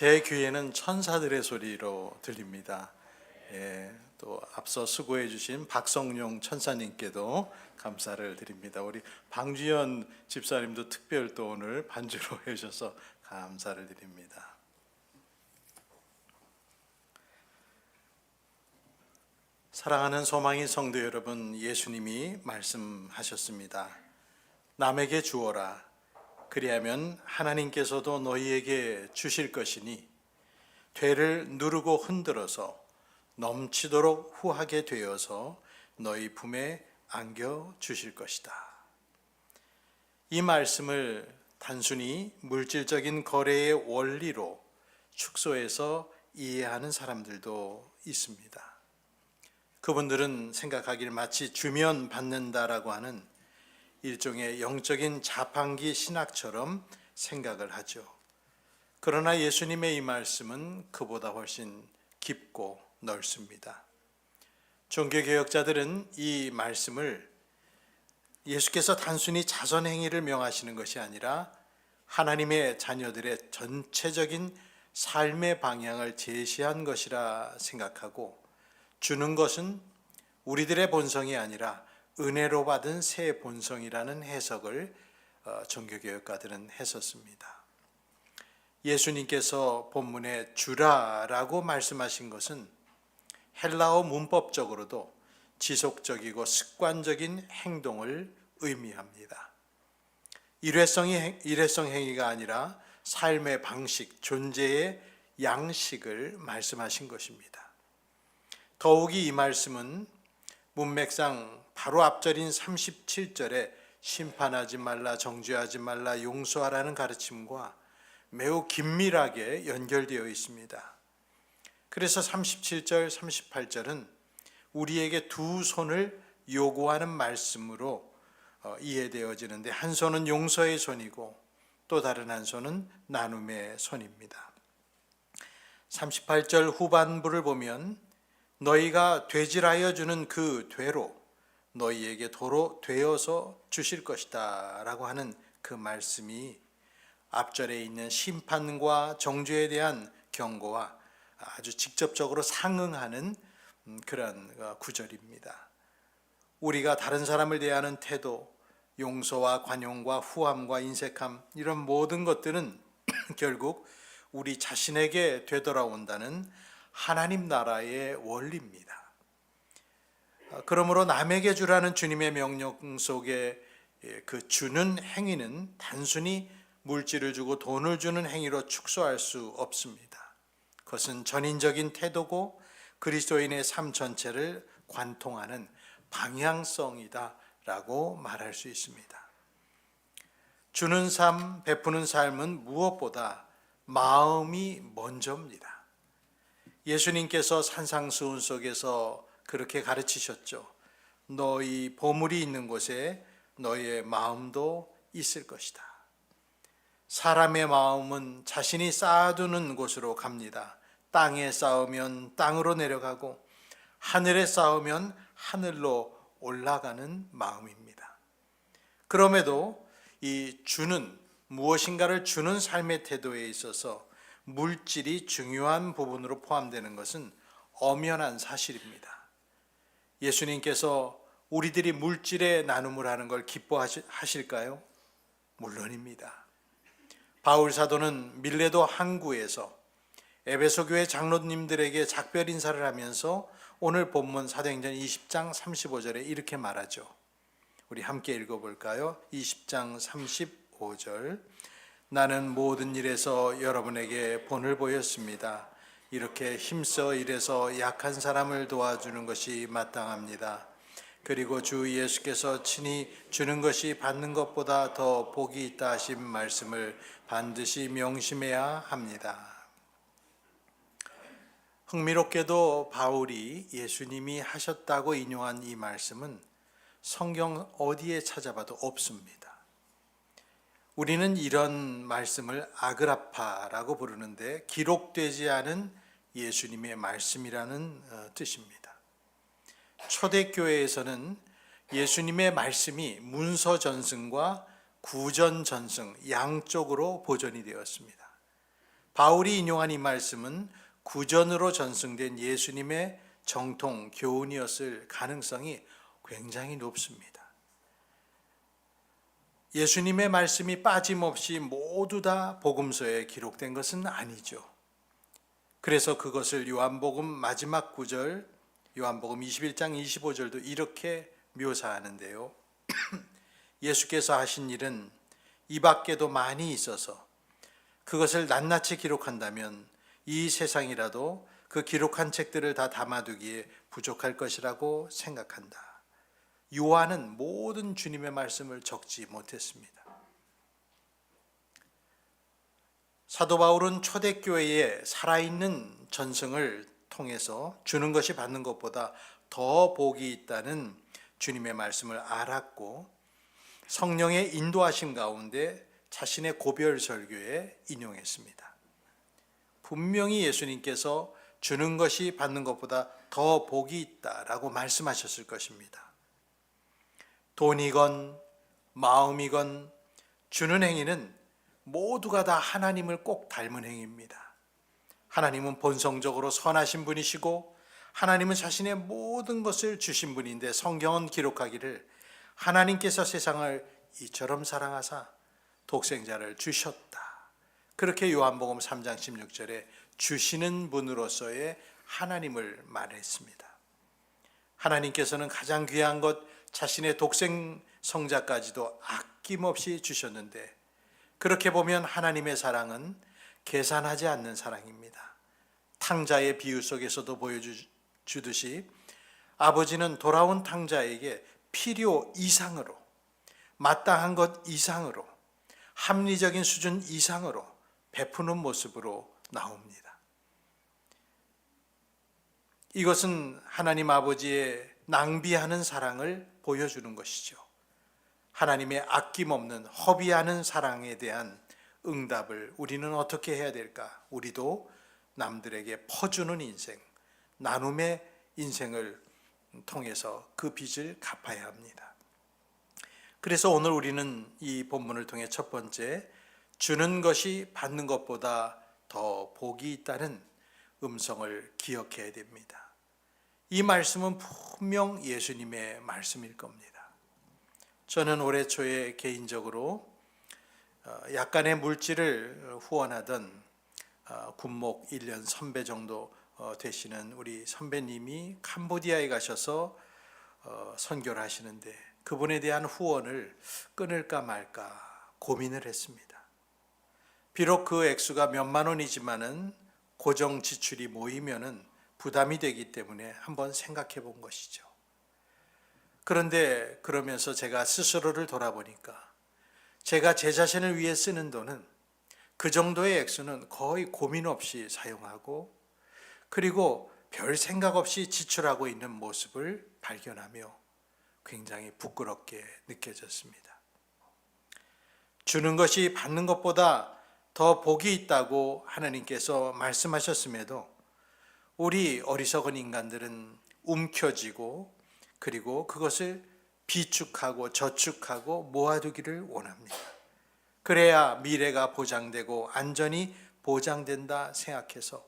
제 귀에는 천사들의 소리로 들립니다. 또 앞서 수고해 주신 박성용 천사님께도 감사를 드립니다. 우리 방주연 집사님도 특별 또 오늘 반주로 해주셔서 감사를 드립니다. 사랑하는 소망의 성도 여러분, 예수님이 말씀하셨습니다. 남에게 주어라. 그리하면 하나님께서도 너희에게 주실 것이니 되를 누르고 흔들어서 넘치도록 후하게 되어서 너희 품에 안겨 주실 것이다. 이 말씀을 단순히 물질적인 거래의 원리로 축소해서 이해하는 사람들도 있습니다. 그분들은 생각하길 마치 주면 받는다라고 하는 일종의 영적인 자판기 신학처럼 생각을 하죠. 그러나 예수님의 이 말씀은 그보다 훨씬 깊고 넓습니다. 종교개혁자들은 이 말씀을 예수께서 단순히 자선행위를 명하시는 것이 아니라 하나님의 자녀들의 전체적인 삶의 방향을 제시한 것이라 생각하고, 주는 것은 우리들의 본성이 아니라 은혜로 받은 새 본성이라는 해석을 종교개혁가들은 했었습니다. 예수님께서 본문에 주라라고 말씀하신 것은 헬라어 문법적으로도 지속적이고 습관적인 행동을 의미합니다. 일회성 행위가 아니라 삶의 방식, 존재의 양식을 말씀하신 것입니다. 더욱이 이 말씀은 문맥상 바로 앞절인 37절에 심판하지 말라, 정죄하지 말라, 용서하라는 가르침과 매우 긴밀하게 연결되어 있습니다. 그래서 37절, 38절은 우리에게 두 손을 요구하는 말씀으로 이해되어지는데, 한 손은 용서의 손이고 또 다른 한 손은 나눔의 손입니다. 38절 후반부를 보면 너희가 되질하여 주는 그 되로 너희에게 도로 되어서 주실 것이다 라고 하는 그 말씀이 앞절에 있는 심판과 정죄에 대한 경고와 아주 직접적으로 상응하는 그런 구절입니다. 우리가 다른 사람을 대하는 태도, 용서와 관용과 후함과 인색함, 이런 모든 것들은 결국 우리 자신에게 되돌아온다는 하나님 나라의 원리입니다. 그러므로 남에게 주라는 주님의 명령 속에 그 주는 행위는 단순히 물질을 주고 돈을 주는 행위로 축소할 수 없습니다. 그것은 전인적인 태도고 그리스도인의 삶 전체를 관통하는 방향성이다라고 말할 수 있습니다. 주는 삶, 베푸는 삶은 무엇보다 마음이 먼저입니다. 예수님께서 산상수훈 속에서 그렇게 가르치셨죠. 너희 보물이 있는 곳에 너희의 마음도 있을 것이다. 사람의 마음은 자신이 쌓아두는 곳으로 갑니다. 땅에 쌓으면 땅으로 내려가고 하늘에 쌓으면 하늘로 올라가는 마음입니다. 그럼에도 이 주는, 무엇인가를 주는 삶의 태도에 있어서 물질이 중요한 부분으로 포함되는 것은 엄연한 사실입니다. 예수님께서 우리들이 물질의 나눔을 하는 걸 기뻐하실까요? 물론입니다. 바울 사도는 밀레도 항구에서 에베소 교회 장로님들에게 작별 인사를 하면서 오늘 본문 사도행전 20장 35절에 이렇게 말하죠. 우리 함께 읽어볼까요? 20장 35절. 나는 모든 일에서 여러분에게 본을 보였습니다. 이렇게 힘써 일해서 약한 사람을 도와주는 것이 마땅합니다. 그리고 주 예수께서 친히 주는 것이 받는 것보다 더 복이 있다 하신 말씀을 반드시 명심해야 합니다. 흥미롭게도 바울이 예수님이 하셨다고 인용한 이 말씀은 성경 어디에 찾아봐도 없습니다. 우리는 이런 말씀을 아그라파라고 부르는데 기록되지 않은 예수님의 말씀이라는 뜻입니다. 초대교회에서는 예수님의 말씀이 문서 전승과 구전 전승 양쪽으로 보존이 되었습니다. 바울이 인용한 이 말씀은 구전으로 전승된 예수님의 정통 교훈이었을 가능성이 굉장히 높습니다. 예수님의 말씀이 빠짐없이 모두 다 복음서에 기록된 것은 아니죠. 그래서 그것을 요한복음 마지막 구절, 요한복음 21장 25절도 이렇게 묘사하는데요. 예수께서 하신 일은 이 밖에도 많이 있어서 그것을 낱낱이 기록한다면 이 세상이라도 그 기록한 책들을 다 담아두기에 부족할 것이라고 생각한다. 요한은 모든 주님의 말씀을 적지 못했습니다. 사도 바울은 초대교회의 살아있는 전승을 통해서 주는 것이 받는 것보다 더 복이 있다는 주님의 말씀을 알았고 성령의 인도하심 가운데 자신의 고별 설교에 인용했습니다. 분명히 예수님께서 주는 것이 받는 것보다 더 복이 있다라고 말씀하셨을 것입니다. 돈이건 마음이건 주는 행위는 모두가 다 하나님을 꼭 닮은 행위입니다. 하나님은 본성적으로 선하신 분이시고 하나님은 자신의 모든 것을 주신 분인데 성경은 기록하기를 하나님께서 세상을 이처럼 사랑하사 독생자를 주셨다. 그렇게 요한복음 3장 16절에 주시는 분으로서의 하나님을 말했습니다. 하나님께서는 가장 귀한 것 자신의 독생 성자까지도 아낌없이 주셨는데 그렇게 보면 하나님의 사랑은 계산하지 않는 사랑입니다. 탕자의 비유 속에서도 보여주듯이 아버지는 돌아온 탕자에게 필요 이상으로, 마땅한 것 이상으로, 합리적인 수준 이상으로 베푸는 모습으로 나옵니다. 이것은 하나님 아버지의 낭비하는 사랑을 보여주는 것이죠. 하나님의 아낌없는 허비하는 사랑에 대한 응답을 우리는 어떻게 해야 될까? 우리도 남들에게 퍼주는 인생, 나눔의 인생을 통해서 그 빚을 갚아야 합니다. 그래서 오늘 우리는 이 본문을 통해 첫 번째, 주는 것이 받는 것보다 더 복이 있다는 음성을 기억해야 됩니다. 이 말씀은 분명 예수님의 말씀일 겁니다. 저는 올해 초에 개인적으로 약간의 물질을 후원하던 군목 1년 선배 정도 되시는 우리 선배님이 캄보디아에 가셔서 선교를 하시는데 그분에 대한 후원을 끊을까 말까 고민을 했습니다. 비록 그 액수가 몇만 원이지만은 고정 지출이 모이면은 부담이 되기 때문에 한번 생각해 본 것이죠. 그런데 그러면서 제가 스스로를 돌아보니까 제가 제 자신을 위해 쓰는 돈은 그 정도의 액수는 거의 고민 없이 사용하고 그리고 별 생각 없이 지출하고 있는 모습을 발견하며 굉장히 부끄럽게 느껴졌습니다. 주는 것이 받는 것보다 더 복이 있다고 하나님께서 말씀하셨음에도 우리 어리석은 인간들은 움켜쥐고 그리고 그것을 비축하고 저축하고 모아두기를 원합니다. 그래야 미래가 보장되고 안전이 보장된다 생각해서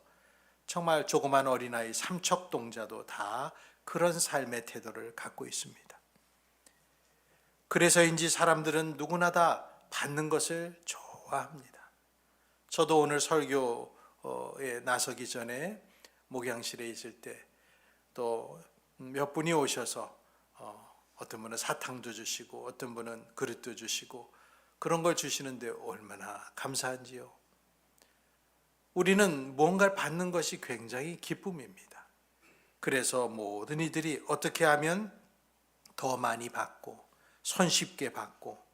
정말 조그만 어린아이 삼척동자도 다 그런 삶의 태도를 갖고 있습니다. 그래서인지 사람들은 누구나 다 받는 것을 좋아합니다. 저도 오늘 설교에 나서기 전에 목양실에 있을 때 또 몇 분이 오셔서 어떤 분은 사탕도 주시고 어떤 분은 그릇도 주시고 그런 걸 주시는데 얼마나 감사한지요. 우리는 뭔가를 받는 것이 굉장히 기쁨입니다. 그래서 모든 이들이 어떻게 하면 더 많이 받고 손쉽게 받고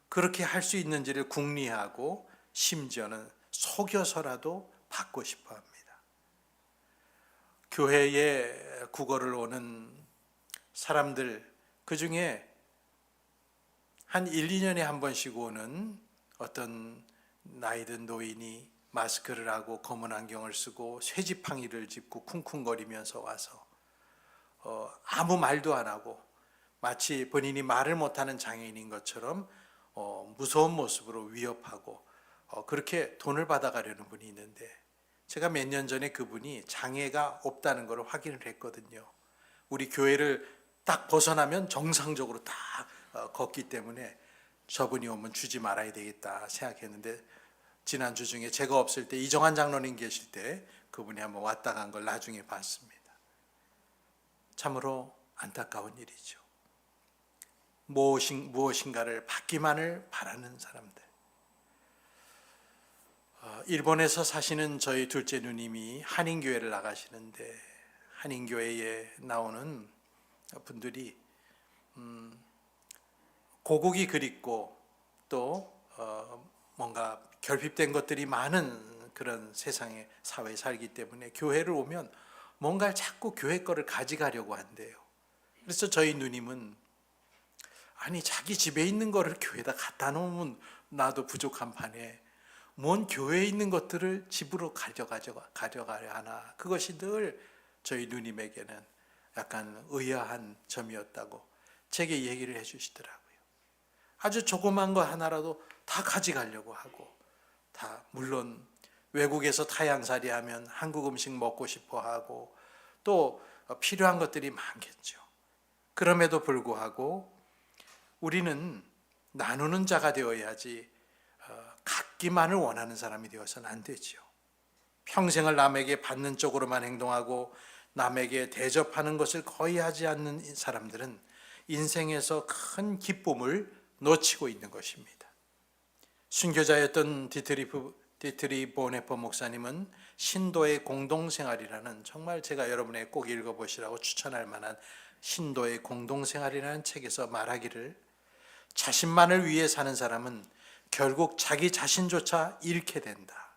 그렇게 할 수 있는지를 궁리하고 심지어는 속여서라도 받고 싶어 합니다. 교회에 국어를 오는 사람들 그 중에 한 1, 2년에 한 번씩 오는 어떤 나이든 노인이 마스크를 하고 검은 안경을 쓰고 쇠지팡이를 짚고 쿵쿵거리면서 와서 아무 말도 안 하고 마치 본인이 말을 못하는 장애인인 것처럼 무서운 모습으로 위협하고 그렇게 돈을 받아가려는 분이 있는데, 제가 몇 년 전에 그분이 장애가 없다는 걸 확인을 했거든요. 우리 교회를 딱 벗어나면 정상적으로 딱 걷기 때문에 저분이 오면 주지 말아야 되겠다 생각했는데, 지난주 중에 제가 없을 때 이정환 장로님 계실 때 그분이 한번 왔다 간 걸 나중에 봤습니다. 참으로 안타까운 일이죠. 무엇인가를 받기만을 바라는 사람들. 일본에서 사시는 저희 둘째 누님이 한인교회를 나가시는데, 한인교회에 나오는 분들이 고국이 그립고 또 뭔가 결핍된 것들이 많은 그런 세상에 사회에 살기 때문에 교회를 오면 뭔가를 자꾸 교회 거를 가져가려고 한대요. 그래서 저희 누님은 아니 자기 집에 있는 거를 교회에다 갖다 놓으면 나도 부족한 판에 뭔 교회에 있는 것들을 집으로 가져가려 하나. 그것이 늘 저희 누님에게는 약간 의아한 점이었다고 제게 얘기를 해주시더라고요. 아주 조그만 거 하나라도 다 가져가려고 하고, 다 물론 외국에서 타향살이 하면 한국 음식 먹고 싶어 하고 또 필요한 것들이 많겠죠. 그럼에도 불구하고 우리는 나누는 자가 되어야지 갖기만을 원하는 사람이 되어서는 안 되죠. 평생을 남에게 받는 쪽으로만 행동하고 남에게 대접하는 것을 거의 하지 않는 사람들은 인생에서 큰 기쁨을 놓치고 있는 것입니다. 순교자였던 디트리 보네퍼 목사님은 신도의 공동생활이라는, 정말 제가 여러분에게 꼭 읽어보시라고 추천할 만한 신도의 공동생활이라는 책에서 말하기를, 자신만을 위해 사는 사람은 결국 자기 자신조차 잃게 된다.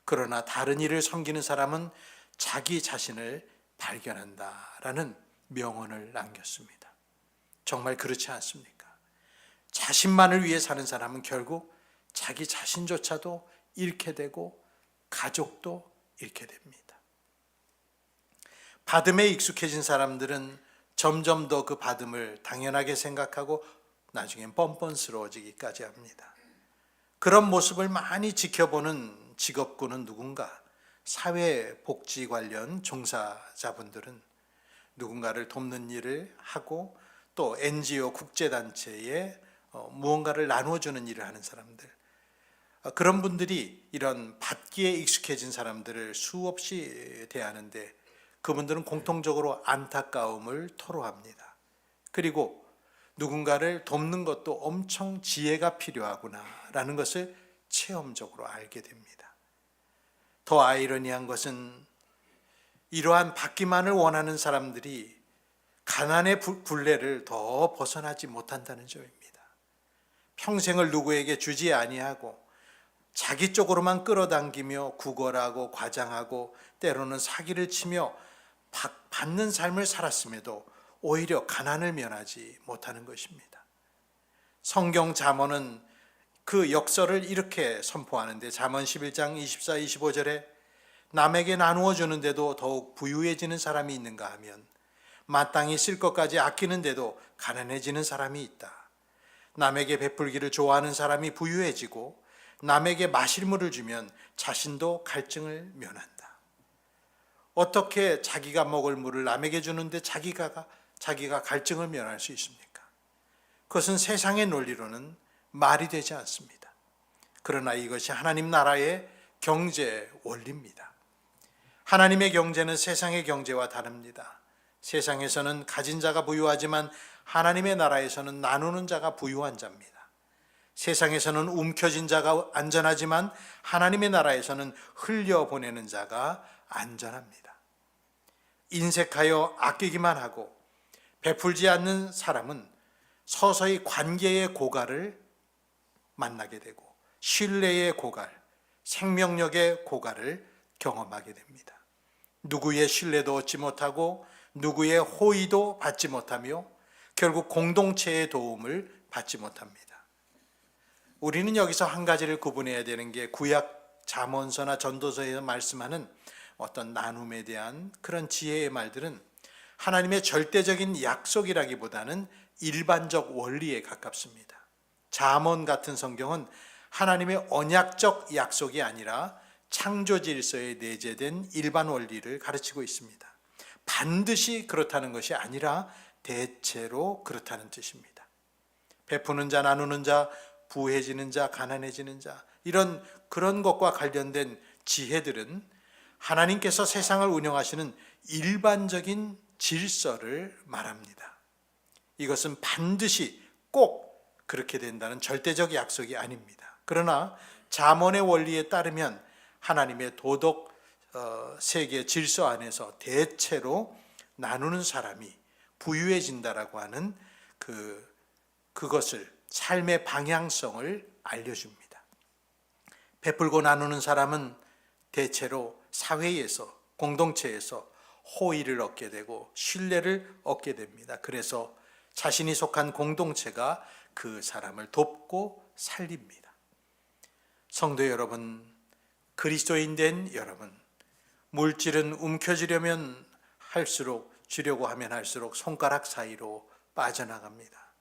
그러나 다른 이를 섬기는 사람은 자기 자신을 발견한다라는 명언을 남겼습니다. 정말 그렇지 않습니까? 자신만을 위해 사는 사람은 결국 자기 자신조차도 잃게 되고 가족도 잃게 됩니다. 받음에 익숙해진 사람들은 점점 더 그 받음을 당연하게 생각하고 나중엔 뻔뻔스러워지기까지 합니다. 그런 모습을 많이 지켜보는 직업군은 누군가? 사회복지 관련 종사자분들은 누군가를 돕는 일을 하고 또 NGO 국제단체에 무언가를 나누어주는 일을 하는 사람들, 그런 분들이 이런 받기에 익숙해진 사람들을 수없이 대하는데, 그분들은 공통적으로 안타까움을 토로합니다. 그리고 누군가를 돕는 것도 엄청 지혜가 필요하구나라는 것을 체험적으로 알게 됩니다. 더 아이러니한 것은 이러한 받기만을 원하는 사람들이 가난의 굴레를 더 벗어나지 못한다는 점입니다. 평생을 누구에게 주지 아니하고 자기 쪽으로만 끌어당기며 구걸하고 과장하고 때로는 사기를 치며 받는 삶을 살았음에도 오히려 가난을 면하지 못하는 것입니다. 성경 잠언은 그 역설을 이렇게 선포하는데, 잠언 11장 24, 25절에 남에게 나누어 주는데도 더욱 부유해지는 사람이 있는가 하면 마땅히 쓸 것까지 아끼는데도 가난해지는 사람이 있다. 남에게 베풀기를 좋아하는 사람이 부유해지고 남에게 마실 물을 주면 자신도 갈증을 면한다. 어떻게 자기가 먹을 물을 남에게 주는데 자기가 갈증을 면할 수 있습니까? 그것은 세상의 논리로는 말이 되지 않습니다. 그러나 이것이 하나님 나라의 경제 원리입니다. 하나님의 경제는 세상의 경제와 다릅니다. 세상에서는 가진 자가 부유하지만 하나님의 나라에서는 나누는 자가 부유한 자입니다. 세상에서는 움켜진 자가 안전하지만 하나님의 나라에서는 흘려보내는 자가 안전합니다. 인색하여 아끼기만 하고 베풀지 않는 사람은 서서히 관계의 고갈을 만나게 되고 신뢰의 고갈, 생명력의 고갈을 경험하게 됩니다. 누구의 신뢰도 얻지 못하고 누구의 호의도 받지 못하며 결국 공동체의 도움을 받지 못합니다. 우리는 여기서 한 가지를 구분해야 되는 게, 구약 잠언서나 전도서에서 말씀하는 어떤 나눔에 대한 그런 지혜의 말들은 하나님의 절대적인 약속이라기보다는 일반적 원리에 가깝습니다. 잠언 같은 성경은 하나님의 언약적 약속이 아니라 창조 질서에 내재된 일반 원리를 가르치고 있습니다. 반드시 그렇다는 것이 아니라 대체로 그렇다는 뜻입니다. 베푸는 자, 나누는 자, 부해지는 자, 가난해지는 자, 그런 것과 관련된 지혜들은 하나님께서 세상을 운영하시는 일반적인 질서를 말합니다. 이것은 반드시 꼭 그렇게 된다는 절대적 약속이 아닙니다. 그러나 잠언의 원리에 따르면 하나님의 도덕 세계 질서 안에서 대체로 나누는 사람이 부유해진다라고 하는 그것을 삶의 방향성을 알려줍니다. 베풀고 나누는 사람은 대체로 사회에서 공동체에서 호의를 얻게 되고 신뢰를 얻게 됩니다. 그래서 자신이 속한 공동체가 그 사람을 돕고 살립니다. 성도 여러분, 그리스도인 된 여러분, 물질은 움켜쥐려면 주려고 하면 할수록 손가락 사이로 빠져나갑니다.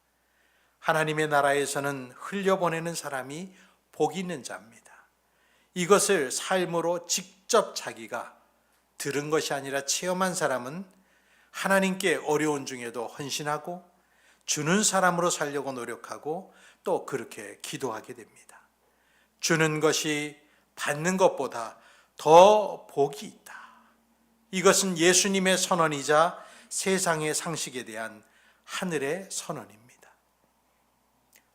하나님의 나라에서는 흘려보내는 사람이 복 있는 자입니다. 이것을 삶으로 직접 자기가 들은 것이 아니라 체험한 사람은 하나님께 어려운 중에도 헌신하고 주는 사람으로 살려고 노력하고 또 그렇게 기도하게 됩니다. 주는 것이 받는 것보다 더 복이 있다. 이것은 예수님의 선언이자 세상의 상식에 대한 하늘의 선언입니다.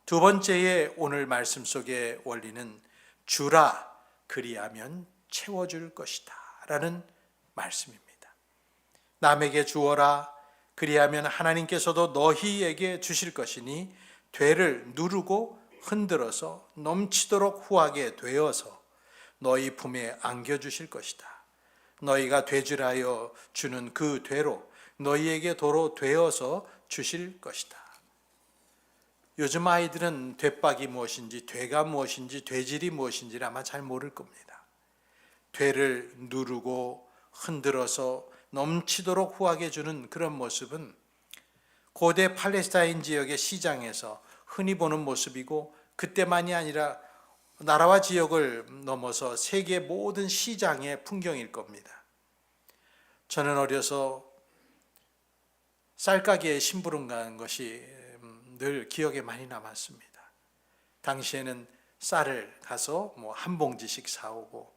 두 번째의 오늘 말씀 속의 원리는 주라 그리하면 채워줄 것이다 라는 말씀입니다. 남에게 주어라 그리하면 하나님께서도 너희에게 주실 것이니 되를 누르고 흔들어서 넘치도록 후하게 되어서 너희 품에 안겨주실 것이다. 너희가 되질하여 주는 그 되로 너희에게 도로 되어서 주실 것이다. 요즘 아이들은 되박이 무엇인지, 되가 무엇인지, 되질이 무엇인지를 아마 잘 모를 겁니다. 되를 누르고 흔들어서 넘치도록 후하게 주는 그런 모습은 고대 팔레스타인 지역의 시장에서 흔히 보는 모습이고, 그때만이 아니라 나라와 지역을 넘어서 세계 모든 시장의 풍경일 겁니다. 저는 어려서 쌀가게에 심부름 간 것이 늘 기억에 많이 남았습니다. 당시에는 쌀을 가서 한 봉지씩 사오고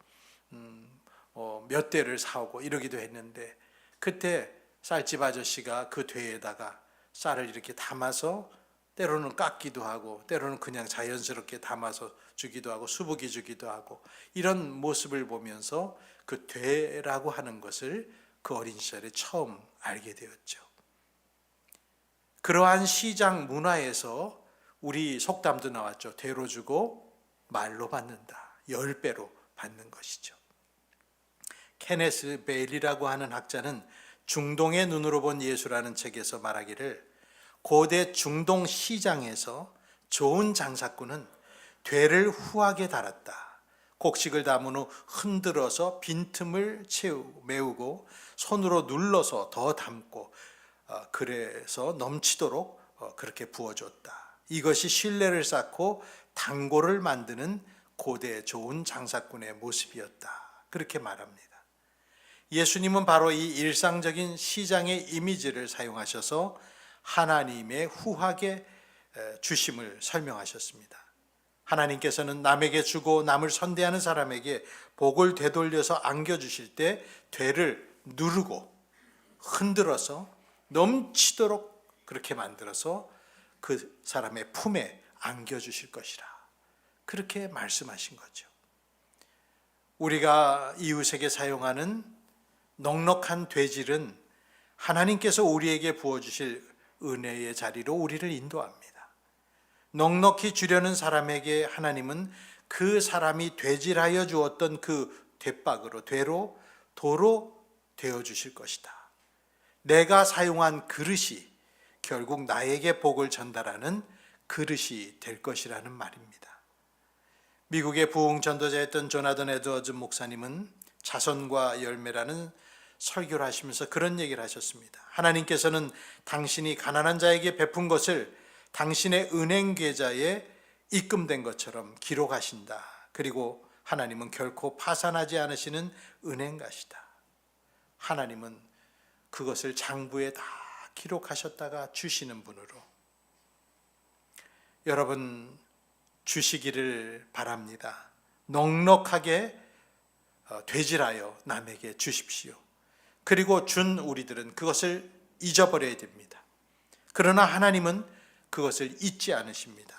몇 대를 사오고 이러기도 했는데, 그때 쌀집 아저씨가 그 되에다가 쌀을 이렇게 담아서 때로는 깎기도 하고 때로는 그냥 자연스럽게 담아서 주기도 하고 수북이 주기도 하고, 이런 모습을 보면서 그 되라고 하는 것을 그 어린 시절에 처음 알게 되었죠. 그러한 시장 문화에서 우리 속담도 나왔죠. 되로 주고 말로 받는다. 10배로 받는 것이죠. 케네스 베일이라고 하는 학자는 중동의 눈으로 본 예수라는 책에서 말하기를, 고대 중동 시장에서 좋은 장사꾼은 되를 후하게 달았다. 곡식을 담은 후 흔들어서 빈틈을 메우고 손으로 눌러서 더 담고 그래서 넘치도록 그렇게 부어줬다. 이것이 신뢰를 쌓고 단골을 만드는 고대 좋은 장사꾼의 모습이었다. 그렇게 말합니다. 예수님은 바로 이 일상적인 시장의 이미지를 사용하셔서 하나님의 후하게 주심을 설명하셨습니다. 하나님께서는 남에게 주고 남을 선대하는 사람에게 복을 되돌려서 안겨주실 때 되를 누르고 흔들어서 넘치도록 그렇게 만들어서 그 사람의 품에 안겨주실 것이라, 그렇게 말씀하신 거죠. 우리가 이웃에게 사용하는 넉넉한 되질은 하나님께서 우리에게 부어주실 은혜의 자리로 우리를 인도합니다. 넉넉히 주려는 사람에게 하나님은 그 사람이 되질하여 주었던 그 되박으로, 되로, 도로 되어주실 것이다. 내가 사용한 그릇이 결국 나에게 복을 전달하는 그릇이 될 것이라는 말입니다. 미국의 부흥 전도자였던 조나단 에드워즈 목사님은 자선과 열매라는 설교를 하시면서 그런 얘기를 하셨습니다. 하나님께서는 당신이 가난한 자에게 베푼 것을 당신의 은행 계좌에 입금된 것처럼 기록하신다. 그리고 하나님은 결코 파산하지 않으시는 은행가시다. 하나님은 그것을 장부에 다 기록하셨다가 주시는 분으로 여러분 주시기를 바랍니다. 넉넉하게 되질하여 남에게 주십시오. 그리고 준 우리들은 그것을 잊어버려야 됩니다. 그러나 하나님은 그것을 잊지 않으십니다.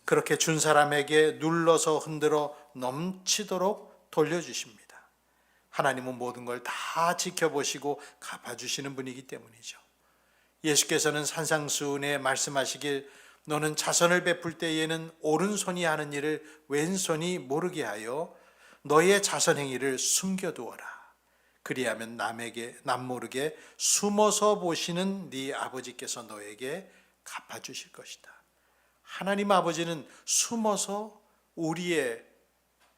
그렇게 준 사람에게 눌러서 흔들어 넘치도록 돌려주십니다. 하나님은 모든 걸 다 지켜보시고 갚아주시는 분이기 때문이죠. 예수께서는 산상수훈에 말씀하시길 너는 자선을 베풀 때에는 오른손이 하는 일을 왼손이 모르게 하여 너의 자선 행위를 숨겨두어라. 그리하면 남 모르게 숨어서 보시는 네 아버지께서 너에게 갚아주실 것이다. 하나님 아버지는 숨어서 우리의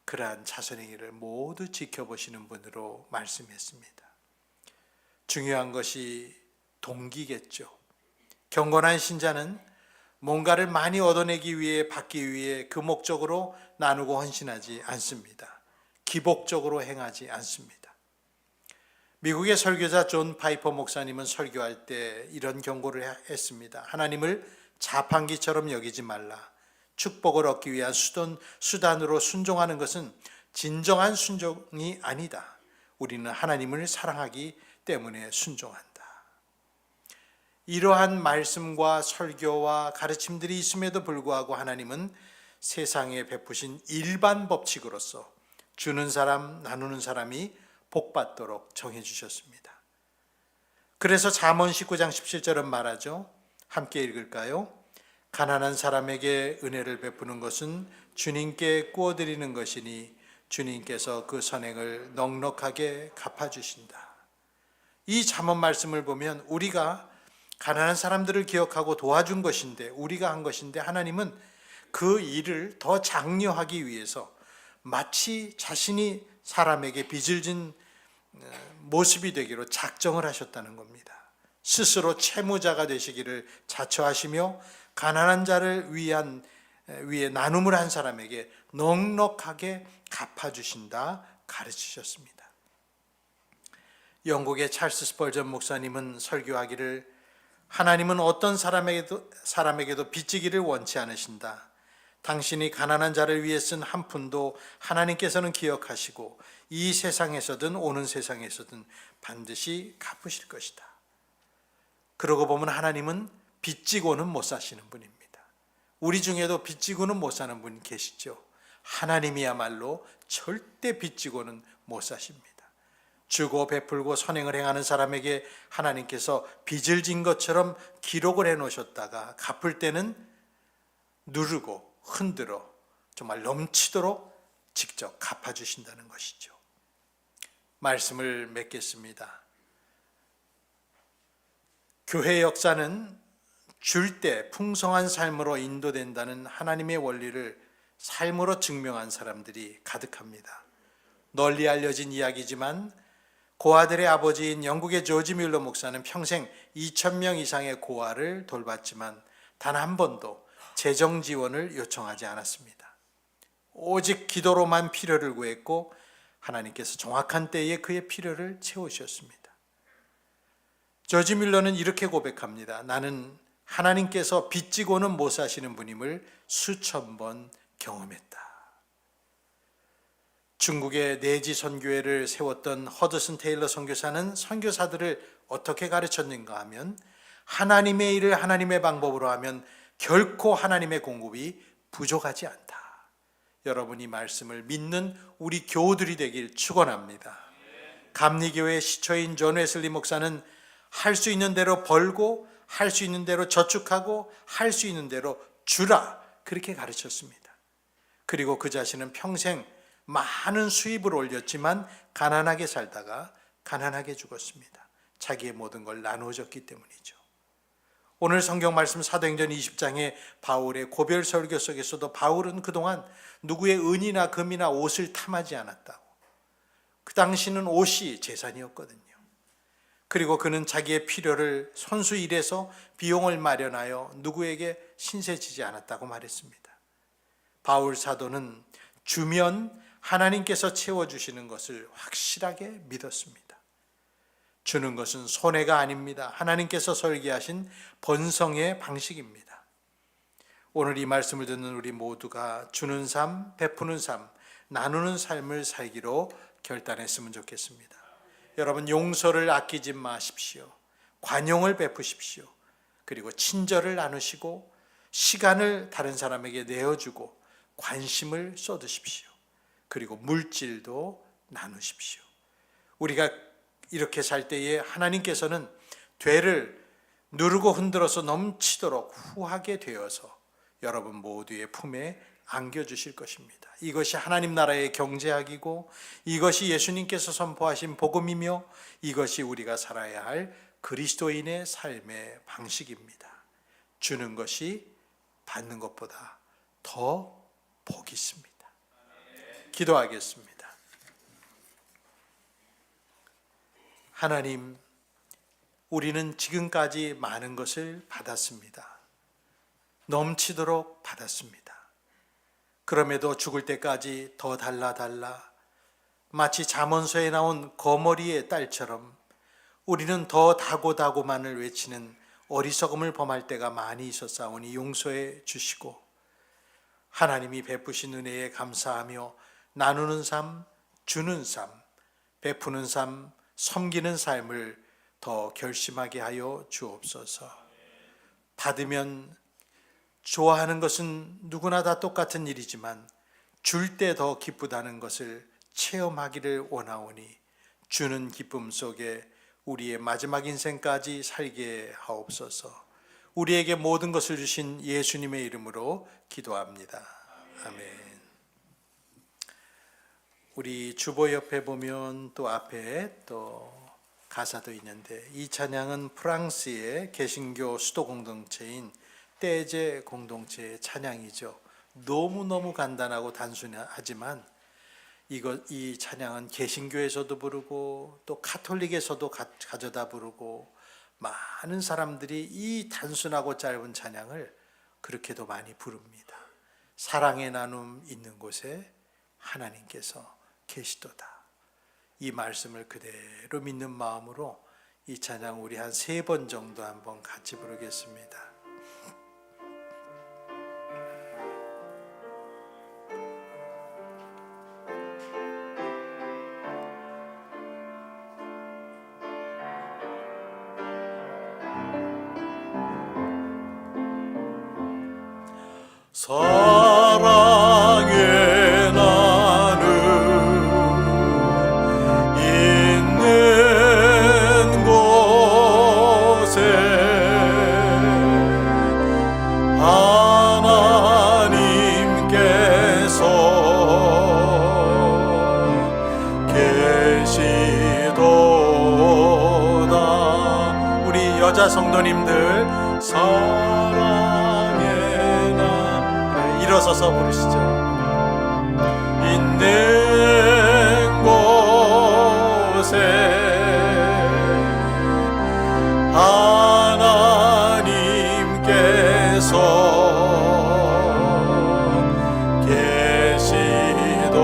그러한 자선 행위를 모두 지켜보시는 분으로 말씀했습니다. 중요한 것이 동기겠죠. 경건한 신자는 뭔가를 많이 얻어내기 위해 받기 위해 그 목적으로 나누고 헌신하지 않습니다. 기복적으로 행하지 않습니다. 미국의 설교자 존 파이퍼 목사님은 설교할 때 이런 경고를 했습니다. 하나님을 자판기처럼 여기지 말라. 축복을 얻기 위한 수단으로 순종하는 것은 진정한 순종이 아니다. 우리는 하나님을 사랑하기 때문에 순종한다. 이러한 말씀과 설교와 가르침들이 있음에도 불구하고 하나님은 세상에 베푸신 일반 법칙으로서 주는 사람, 나누는 사람이 복받도록 정해주셨습니다. 그래서 잠언 19장 17절은 말하죠. 함께 읽을까요? 가난한 사람에게 은혜를 베푸는 것은 주님께 구워드리는 것이니 주님께서 그 선행을 넉넉하게 갚아주신다. 이 잠언 말씀을 보면 우리가 가난한 사람들을 기억하고 도와준 것인데, 우리가 한 것인데 하나님은 그 일을 더 장려하기 위해서 마치 자신이 사람에게 빚을 진 모습이 되기로 작정을 하셨다는 겁니다. 스스로 채무자가 되시기를 자처하시며 가난한 자를 위해 나눔을 한 사람에게 넉넉하게 갚아주신다 가르치셨습니다. 영국의 찰스 스펄전 목사님은 설교하기를 하나님은 어떤 사람에게도 빚지기를 원치 않으신다. 당신이 가난한 자를 위해 쓴 한 푼도 하나님께서는 기억하시고 이 세상에서든 오는 세상에서든 반드시 갚으실 것이다. 그러고 보면 하나님은 빚지고는 못 사시는 분입니다. 우리 중에도 빚지고는 못 사는 분 계시죠. 하나님이야말로 절대 빚지고는 못 사십니다. 주고 베풀고 선행을 행하는 사람에게 하나님께서 빚을 진 것처럼 기록을 해놓으셨다가 갚을 때는 누르고 흔들어 정말 넘치도록 직접 갚아주신다는 것이죠. 말씀을 맺겠습니다. 교회 역사는 줄 때 풍성한 삶으로 인도된다는 하나님의 원리를 삶으로 증명한 사람들이 가득합니다. 널리 알려진 이야기지만 고아들의 아버지인 영국의 조지 뮬러 목사는 평생 2,000명 이상의 고아를 돌봤지만 단 한 번도 재정 지원을 요청하지 않았습니다. 오직 기도로만 필요를 구했고 하나님께서 정확한 때에 그의 필요를 채우셨습니다. 조지 뮬러는 이렇게 고백합니다. 나는 하나님께서 빚지고는 못 사시는 분임을 수천 번 경험했다. 중국의 내지 선교회를 세웠던 허드슨 테일러 선교사는 선교사들을 어떻게 가르쳤는가 하면 하나님의 일을 하나님의 방법으로 하면 결코 하나님의 공급이 부족하지 않다. 여러분이 말씀을 믿는 우리 교우들이 되길 축원합니다. 감리교회 시초인 존 웨슬리 목사는 할 수 있는 대로 벌고 할 수 있는 대로 저축하고 할 수 있는 대로 주라 그렇게 가르쳤습니다. 그리고 그 자신은 평생 많은 수입을 올렸지만 가난하게 살다가 가난하게 죽었습니다. 자기의 모든 걸 나누어졌기 때문이죠. 오늘 성경 말씀 사도행전 20장의 바울의 고별 설교 속에서도 바울은 그동안 누구의 은이나 금이나 옷을 탐하지 않았다고. 그 당시는 옷이 재산이었거든요. 그리고 그는 자기의 필요를 손수 일해서 비용을 마련하여 누구에게 신세지지 않았다고 말했습니다. 바울 사도는 주면 하나님께서 채워주시는 것을 확실하게 믿었습니다. 주는 것은 손해가 아닙니다. 하나님께서 설계하신 번성의 방식입니다. 오늘 이 말씀을 듣는 우리 모두가 주는 삶, 베푸는 삶, 나누는 삶을 살기로 결단했으면 좋겠습니다. 여러분, 용서를 아끼지 마십시오. 관용을 베푸십시오. 그리고 친절을 나누시고 시간을 다른 사람에게 내어주고 관심을 쏟으십시오. 그리고 물질도 나누십시오. 우리가 이렇게 살 때에 하나님께서는 되를 누르고 흔들어서 넘치도록 후하게 되어서 여러분 모두의 품에 안겨주실 것입니다. 이것이 하나님 나라의 경제학이고 이것이 예수님께서 선포하신 복음이며 이것이 우리가 살아야 할 그리스도인의 삶의 방식입니다. 주는 것이 받는 것보다 더 복이 있습니다. 기도하겠습니다. 하나님, 우리는 지금까지 많은 것을 받았습니다. 넘치도록 받았습니다. 그럼에도 죽을 때까지 더 달라 마치 잠언서에 나온 거머리의 딸처럼 우리는 더 다고다고만을 외치는 어리석음을 범할 때가 많이 있었사오니 용서해 주시고 하나님이 베푸신 은혜에 감사하며 나누는 삶, 주는 삶, 베푸는 삶, 섬기는 삶을 더 결심하게 하여 주옵소서. 받으면 좋아하는 것은 누구나 다 똑같은 일이지만 줄 때 더 기쁘다는 것을 체험하기를 원하오니 주는 기쁨 속에 우리의 마지막 인생까지 살게 하옵소서. 우리에게 모든 것을 주신 예수님의 이름으로 기도합니다. 아멘. 우리 주보 옆에 보면 또 앞에 또 가사도 있는데 이 찬양은 프랑스의 개신교 수도 공동체인 떼제 공동체의 찬양이죠. 너무너무 간단하고 단순하지만 이 찬양은 개신교에서도 부르고 또 카톨릭에서도 가져다 부르고 많은 사람들이 이 단순하고 짧은 찬양을 그렇게도 많이 부릅니다. 사랑의 나눔 있는 곳에 하나님께서 계시도다. 이 말씀을 그대로 믿는 마음으로 이 찬양 우리 한 3번 정도 한번 같이 부르겠습니다. 사랑의 나눔 있는 곳에 하나님께서 계시도다. 우리 여자 성도님들 일어서서 부르시죠. 있는 곳에 하나님께서 계시도다.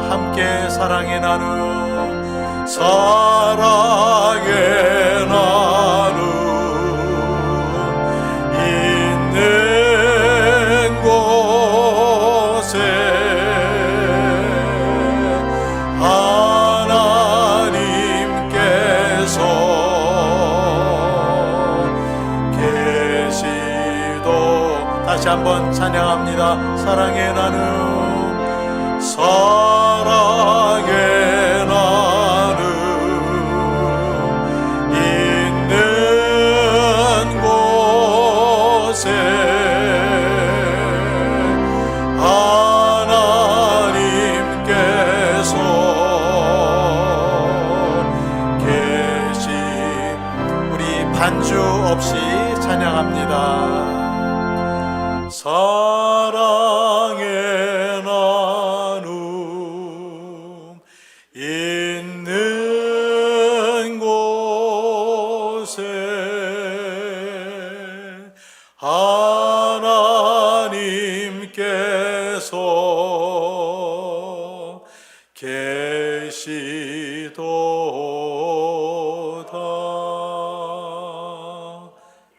함께 사랑의 나눔, 사랑의 나눔 다시 한번 찬양합니다. 사랑의 나눔, 사랑의 나눔 있는 곳에 하나님께서 우리 반주 없이 찬양합니다. 사랑의 나눔 있는 곳에 하나님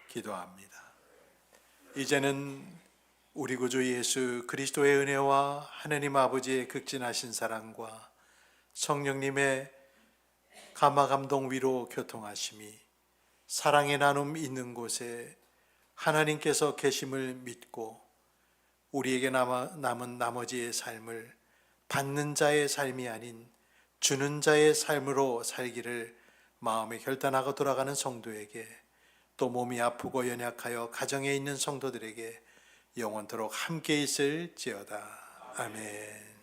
기도합니다. 이제는 우리 구주 예수 그리스도의 은혜와 하나님 아버지의 극진하신 사랑과 성령님의 감화 감동 위로 교통하심이 사랑의 나눔 있는 곳에 하나님께서 계심을 믿고 우리에게 남은 나머지의 삶을 받는 자의 삶이 아닌 주는 자의 삶으로 살기를 마음에 결단하고 돌아가는 성도에게, 또 몸이 아프고 연약하여 가정에 있는 성도들에게 영원토록 함께 있을지어다. 아멘.